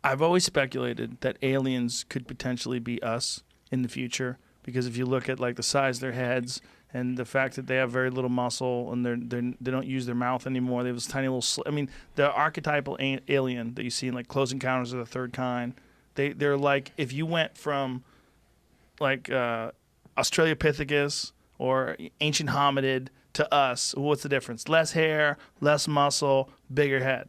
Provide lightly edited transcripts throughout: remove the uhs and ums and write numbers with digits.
I've always speculated that aliens could potentially be us in the future, because if you look at like the size of their heads and the fact that they have very little muscle and they don't use their mouth anymore, they have this tiny little. I mean, the archetypal alien that you see in like Close Encounters of the Third Kind, they're like if you went from like Australopithecus or ancient hominid to us, what's the difference? Less hair, less muscle, bigger head,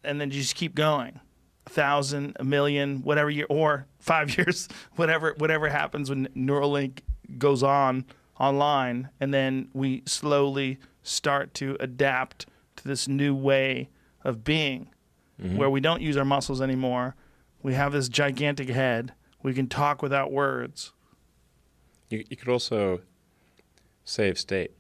and then you just keep going. 1,000, a million, whatever year, or 5 years, whatever happens when Neuralink goes online, and then we slowly start to adapt to this new way of being, where we don't use our muscles anymore. We have this gigantic head. We can talk without words. You could also save state.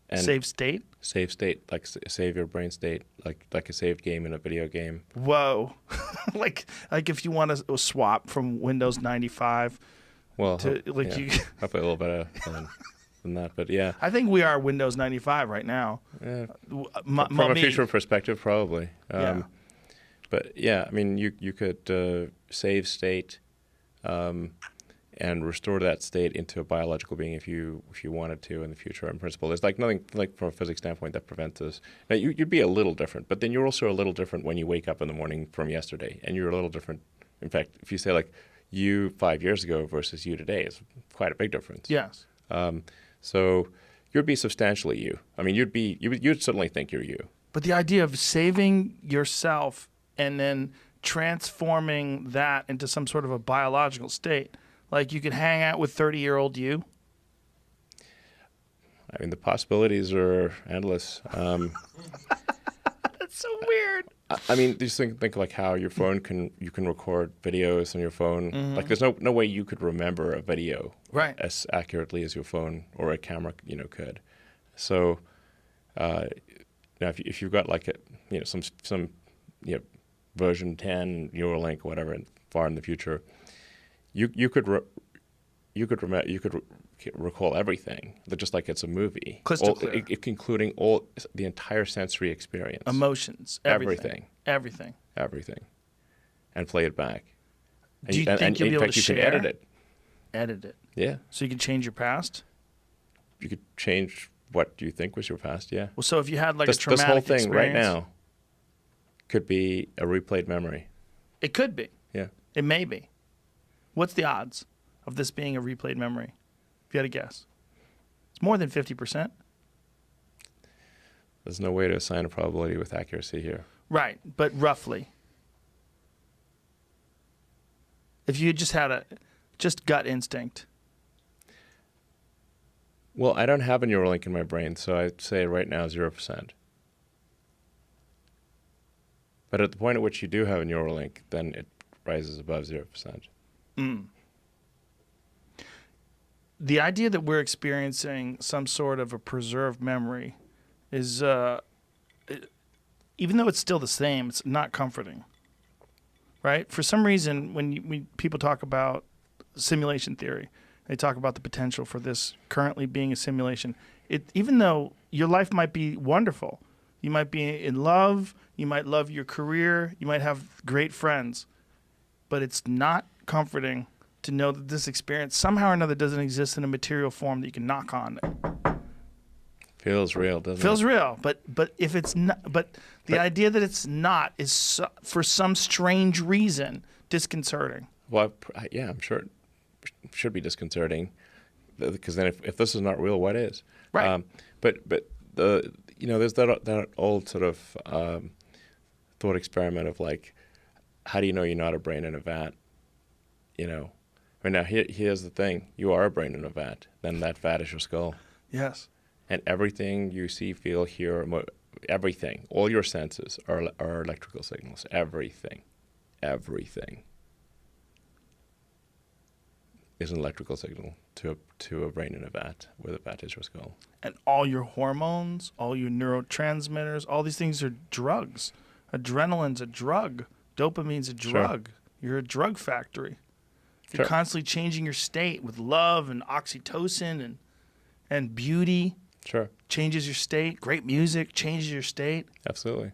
And Save state? Save state, like save your brain state, like a saved game in a video game. Whoa. like if you want to swap from Windows 95 well, to like yeah. you Hopefully a little better than that, but yeah. I think we are Windows 95 right now. From a future perspective, probably. Yeah. But yeah, I mean, you could save state and restore that state into a biological being if you wanted to in the future. In principle, there's like nothing like from a physics standpoint that prevents us. Now you'd be a little different, but then you're also a little different when you wake up in the morning from yesterday, and you're a little different. In fact, if you say like you 5 years ago versus you today, is quite a big difference. Yes. So you'd be substantially you. I mean, you'd certainly think you're you. But the idea of saving yourself and then transforming that into some sort of a biological state. Like you could hang out with 30-year-old you. I mean, the possibilities are endless. That's so weird. I mean, just think like how your phone you can record videos on your phone. Mm-hmm. Like there's no way you could remember a video as accurately as your phone or a camera could. So now if you've got like some version 10 Neuralink or whatever far in the future. You could recall everything, just like it's a movie. Crystal clear. Including the entire sensory experience, emotions, everything, and play it back. Do you think you'll be able to share? You can edit it. Edit it. Yeah. So you can change your past. You could change what you think was your past. Yeah. Well, so if you had like a traumatic this whole thing experience, right now could be a replayed memory. It could be. Yeah. It may be. What's the odds of this being a replayed memory? If you had to guess. It's more than 50%. There's no way to assign a probability with accuracy here. Right, but roughly. If you just had just gut instinct. Well, I don't have a Neuralink in my brain, so I'd say right now 0%. But at the point at which you do have a Neuralink, then it rises above 0%. Mm. The idea that we're experiencing some sort of a preserved memory is, even though it's still the same, it's not comforting, right? For some reason, when people talk about simulation theory, they talk about the potential for this currently being a simulation. Even though your life might be wonderful, you might be in love, you might love your career, you might have great friends, but it's not comforting to know that this experience somehow or another doesn't exist in a material form that you can knock on. Feels real, doesn't it? Feels real, but if it's not, the idea that it's not is for some strange reason disconcerting. Well, yeah, I'm sure it should be disconcerting, because then if this is not real, what is? Right. But there's that old sort of thought experiment of like, how do you know you're not a brain in a vat? Now here's the thing: you are a brain in a vat. Then that vat is your skull. Yes. And everything you see, feel, hear, everything, all your senses are electrical signals. Everything is an electrical signal to a brain in a vat, where the vat is your skull. And all your hormones, all your neurotransmitters, all these things are drugs. Adrenaline's a drug. Dopamine's a drug. Sure. You're a drug factory. You're constantly changing your state with love and oxytocin and beauty. Sure. Changes your state. Great music changes your state. Absolutely.